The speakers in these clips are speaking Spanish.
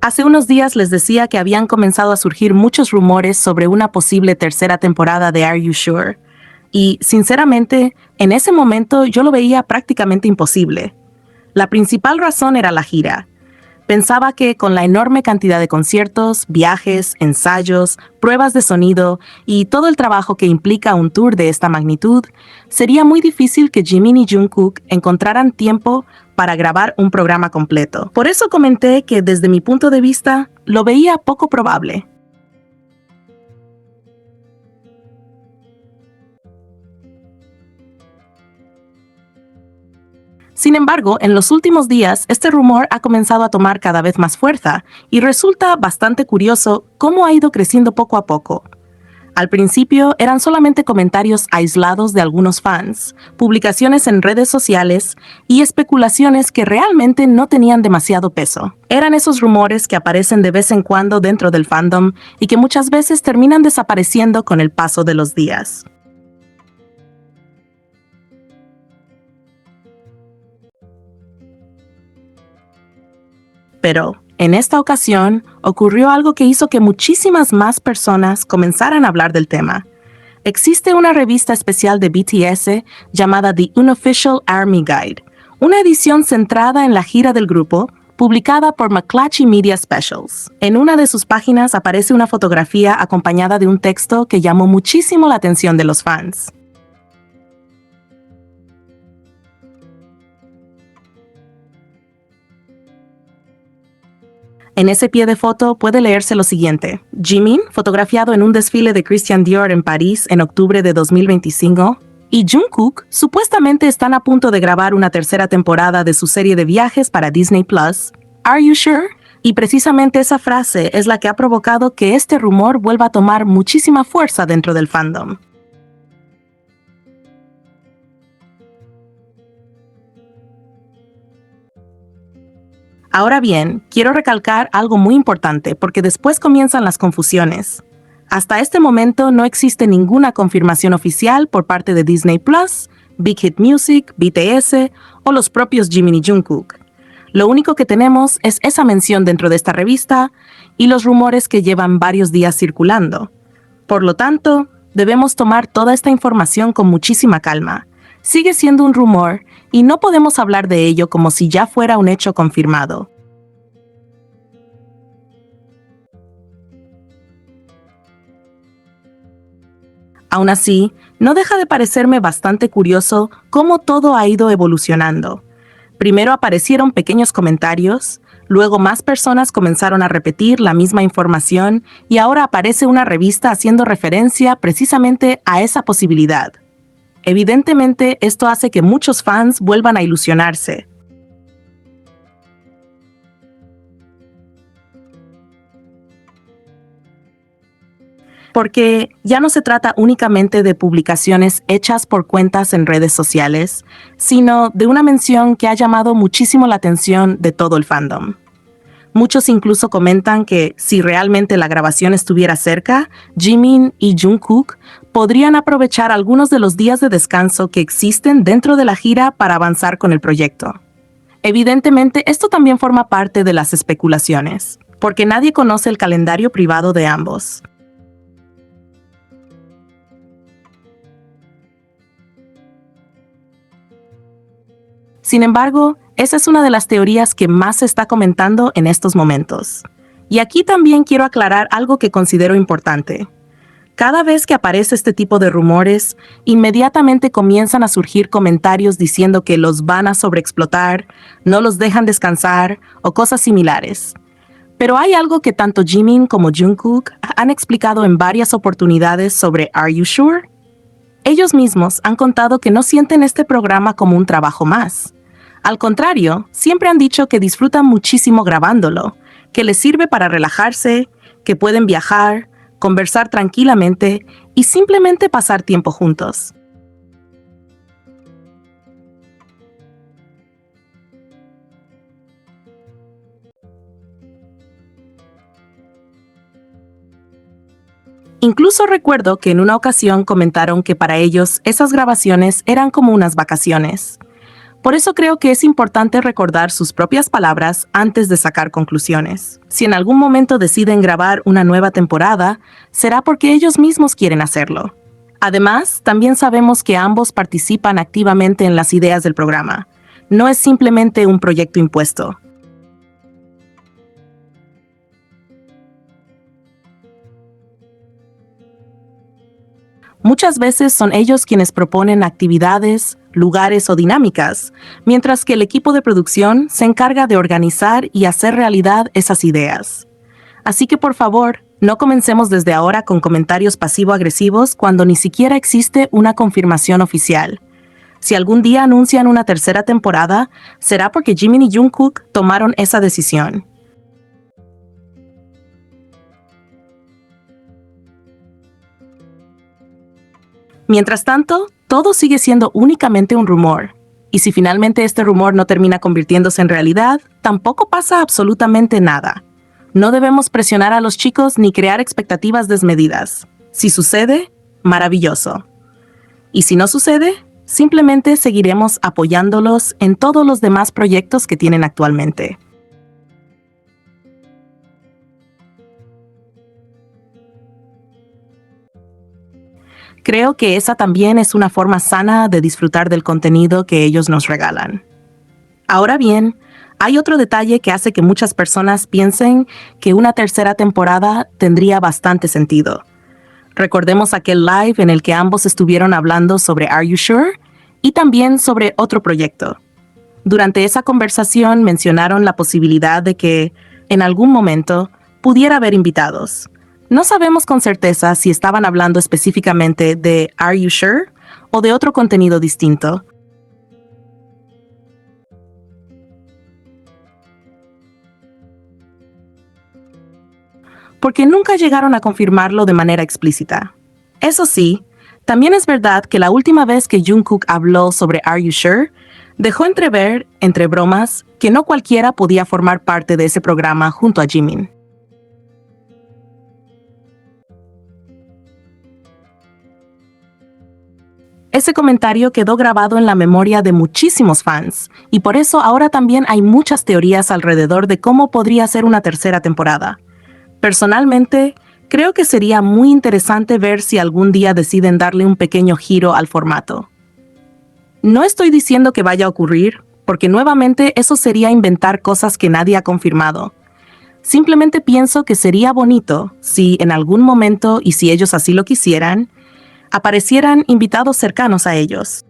Hace unos días les decía que habían comenzado a surgir muchos rumores sobre una posible tercera temporada de Are You Sure? Y, sinceramente, en ese momento yo lo veía prácticamente imposible. La principal razón era la gira. Pensaba que con la enorme cantidad de conciertos, viajes, ensayos, pruebas de sonido y todo el trabajo que implica un tour de esta magnitud, sería muy difícil que Jimin y Jungkook encontraran tiempo para grabar un programa completo. Por eso comenté que desde mi punto de vista lo veía poco probable. Sin embargo, en los últimos días, este rumor ha comenzado a tomar cada vez más fuerza y resulta bastante curioso cómo ha ido creciendo poco a poco. Al principio eran solamente comentarios aislados de algunos fans, publicaciones en redes sociales y especulaciones que realmente no tenían demasiado peso. Eran esos rumores que aparecen de vez en cuando dentro del fandom y que muchas veces terminan desapareciendo con el paso de los días. Pero, en esta ocasión, ocurrió algo que hizo que muchísimas más personas comenzaran a hablar del tema. Existe una revista especial de BTS llamada The Unofficial Army Guide, una edición centrada en la gira del grupo, publicada por McClatchy Media Specials. En una de sus páginas aparece una fotografía acompañada de un texto que llamó muchísimo la atención de los fans. En ese pie de foto puede leerse lo siguiente: Jimin, fotografiado en un desfile de Christian Dior en París en octubre de 2025, y Jungkook supuestamente están a punto de grabar una tercera temporada de su serie de viajes para Disney Plus. ¿Are you sure? Y precisamente esa frase es la que ha provocado que este rumor vuelva a tomar muchísima fuerza dentro del fandom. Ahora bien, quiero recalcar algo muy importante porque después comienzan las confusiones. Hasta este momento no existe ninguna confirmación oficial por parte de Disney Plus, Big Hit Music, BTS o los propios Jimin y Jungkook. Lo único que tenemos es esa mención dentro de esta revista y los rumores que llevan varios días circulando. Por lo tanto, debemos tomar toda esta información con muchísima calma. Sigue siendo un rumor y no podemos hablar de ello como si ya fuera un hecho confirmado. Aún así, no deja de parecerme bastante curioso cómo todo ha ido evolucionando. Primero aparecieron pequeños comentarios, luego más personas comenzaron a repetir la misma información y ahora aparece una revista haciendo referencia precisamente a esa posibilidad. Evidentemente, esto hace que muchos fans vuelvan a ilusionarse. Porque ya no se trata únicamente de publicaciones hechas por cuentas en redes sociales, sino de una mención que ha llamado muchísimo la atención de todo el fandom. Muchos incluso comentan que si realmente la grabación estuviera cerca, Jimin y Jungkook podrían aprovechar algunos de los días de descanso que existen dentro de la gira para avanzar con el proyecto. Evidentemente, esto también forma parte de las especulaciones, porque nadie conoce el calendario privado de ambos. Sin embargo, esa es una de las teorías que más se está comentando en estos momentos. Y aquí también quiero aclarar algo que considero importante. Cada vez que aparece este tipo de rumores, inmediatamente comienzan a surgir comentarios diciendo que los van a sobreexplotar, no los dejan descansar o cosas similares. Pero hay algo que tanto Jimin como Jungkook han explicado en varias oportunidades sobre Are You Sure? Ellos mismos han contado que no sienten este programa como un trabajo más. Al contrario, siempre han dicho que disfrutan muchísimo grabándolo, que les sirve para relajarse, que pueden viajar, conversar tranquilamente y simplemente pasar tiempo juntos. Incluso recuerdo que en una ocasión comentaron que para ellos esas grabaciones eran como unas vacaciones. Por eso creo que es importante recordar sus propias palabras antes de sacar conclusiones. Si en algún momento deciden grabar una nueva temporada, será porque ellos mismos quieren hacerlo. Además, también sabemos que ambos participan activamente en las ideas del programa. No es simplemente un proyecto impuesto. Muchas veces son ellos quienes proponen actividades, lugares o dinámicas, mientras que el equipo de producción se encarga de organizar y hacer realidad esas ideas. Así que por favor, no comencemos desde ahora con comentarios pasivo-agresivos cuando ni siquiera existe una confirmación oficial. Si algún día anuncian una tercera temporada, será porque Jimin y Jungkook tomaron esa decisión. Mientras tanto, todo sigue siendo únicamente un rumor. Y si finalmente este rumor no termina convirtiéndose en realidad, tampoco pasa absolutamente nada. No debemos presionar a los chicos ni crear expectativas desmedidas. Si sucede, maravilloso. Y si no sucede, simplemente seguiremos apoyándolos en todos los demás proyectos que tienen actualmente. Creo que esa también es una forma sana de disfrutar del contenido que ellos nos regalan. Ahora bien, hay otro detalle que hace que muchas personas piensen que una tercera temporada tendría bastante sentido. Recordemos aquel live en el que ambos estuvieron hablando sobre Are You Sure? Y también sobre otro proyecto. Durante esa conversación mencionaron la posibilidad de que, en algún momento, pudiera haber invitados. No sabemos con certeza si estaban hablando específicamente de Are You Sure? O de otro contenido distinto. Porque nunca llegaron a confirmarlo de manera explícita. Eso sí, también es verdad que la última vez que Jungkook habló sobre Are You Sure? Dejó entrever, entre bromas, que no cualquiera podía formar parte de ese programa junto a Jimin. Ese comentario quedó grabado en la memoria de muchísimos fans, y por eso ahora también hay muchas teorías alrededor de cómo podría ser una tercera temporada. Personalmente, creo que sería muy interesante ver si algún día deciden darle un pequeño giro al formato. No estoy diciendo que vaya a ocurrir, porque nuevamente eso sería inventar cosas que nadie ha confirmado. Simplemente pienso que sería bonito si en algún momento, y si ellos así lo quisieran, aparecieran invitados cercanos a ellos.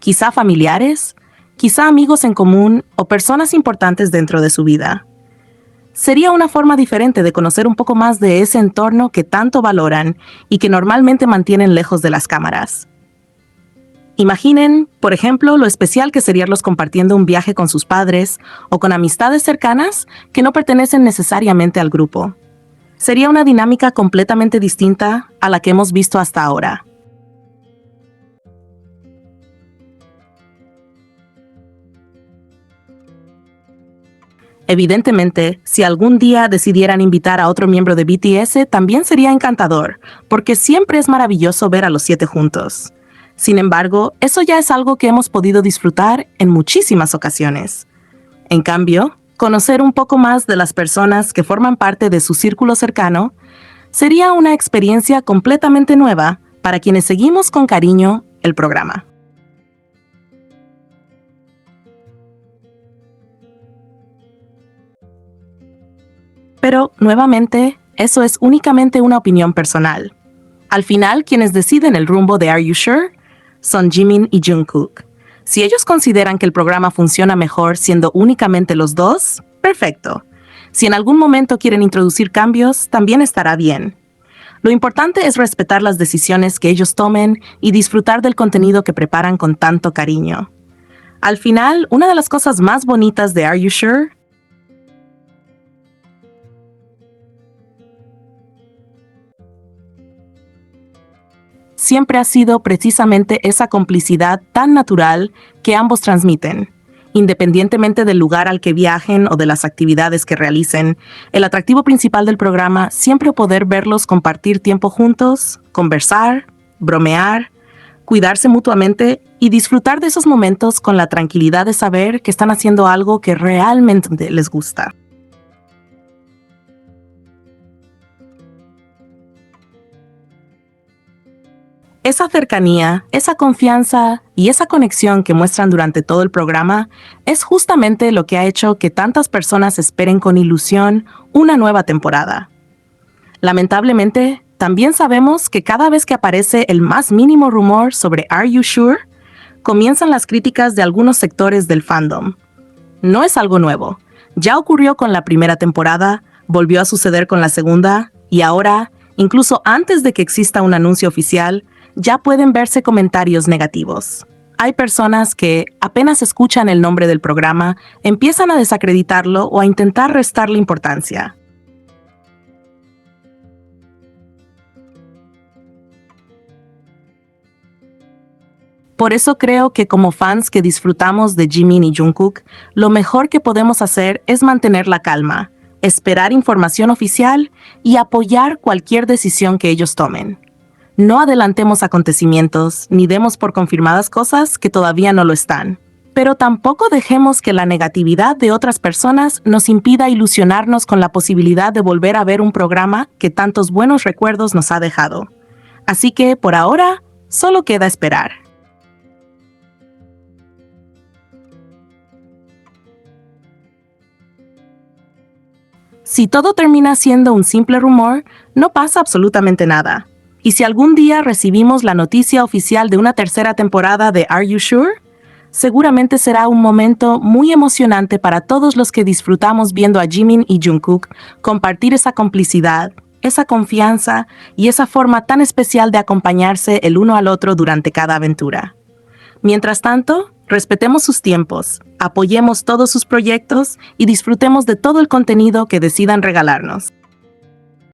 Quizá familiares, quizá amigos en común o personas importantes dentro de su vida. Sería una forma diferente de conocer un poco más de ese entorno que tanto valoran y que normalmente mantienen lejos de las cámaras. Imaginen, por ejemplo, lo especial que sería los compartiendo un viaje con sus padres o con amistades cercanas que no pertenecen necesariamente al grupo. Sería una dinámica completamente distinta a la que hemos visto hasta ahora. Evidentemente, si algún día decidieran invitar a otro miembro de BTS, también sería encantador, porque siempre es maravilloso ver a los 7 juntos. Sin embargo, eso ya es algo que hemos podido disfrutar en muchísimas ocasiones. En cambio, conocer un poco más de las personas que forman parte de su círculo cercano sería una experiencia completamente nueva para quienes seguimos con cariño el programa. Pero, nuevamente, eso es únicamente una opinión personal. Al final, quienes deciden el rumbo de Are You Sure? Son Jimin y Jungkook. Si ellos consideran que el programa funciona mejor siendo únicamente los dos, perfecto. Si en algún momento quieren introducir cambios, también estará bien. Lo importante es respetar las decisiones que ellos tomen y disfrutar del contenido que preparan con tanto cariño. Al final, una de las cosas más bonitas de Are You Sure? Siempre ha sido precisamente esa complicidad tan natural que ambos transmiten. Independientemente del lugar al que viajen o de las actividades que realicen, el atractivo principal del programa siempre poder verlos compartir tiempo juntos, conversar, bromear, cuidarse mutuamente y disfrutar de esos momentos con la tranquilidad de saber que están haciendo algo que realmente les gusta. Esa cercanía, esa confianza y esa conexión que muestran durante todo el programa es justamente lo que ha hecho que tantas personas esperen con ilusión una nueva temporada. Lamentablemente, también sabemos que cada vez que aparece el más mínimo rumor sobre Are You Sure, comienzan las críticas de algunos sectores del fandom. No es algo nuevo. Ya ocurrió con la primera temporada, volvió a suceder con la segunda, y ahora, incluso antes de que exista un anuncio oficial, ya pueden verse comentarios negativos. Hay personas que, apenas escuchan el nombre del programa, empiezan a desacreditarlo o a intentar restarle importancia. Por eso creo que como fans que disfrutamos de Jimin y Jungkook, lo mejor que podemos hacer es mantener la calma, esperar información oficial y apoyar cualquier decisión que ellos tomen. No adelantemos acontecimientos ni demos por confirmadas cosas que todavía no lo están. Pero tampoco dejemos que la negatividad de otras personas nos impida ilusionarnos con la posibilidad de volver a ver un programa que tantos buenos recuerdos nos ha dejado. Así que, por ahora, solo queda esperar. Si todo termina siendo un simple rumor, no pasa absolutamente nada. Y si algún día recibimos la noticia oficial de una tercera temporada de Are You Sure? Seguramente será un momento muy emocionante para todos los que disfrutamos viendo a Jimin y Jungkook compartir esa complicidad, esa confianza y esa forma tan especial de acompañarse el uno al otro durante cada aventura. Mientras tanto, respetemos sus tiempos, apoyemos todos sus proyectos y disfrutemos de todo el contenido que decidan regalarnos.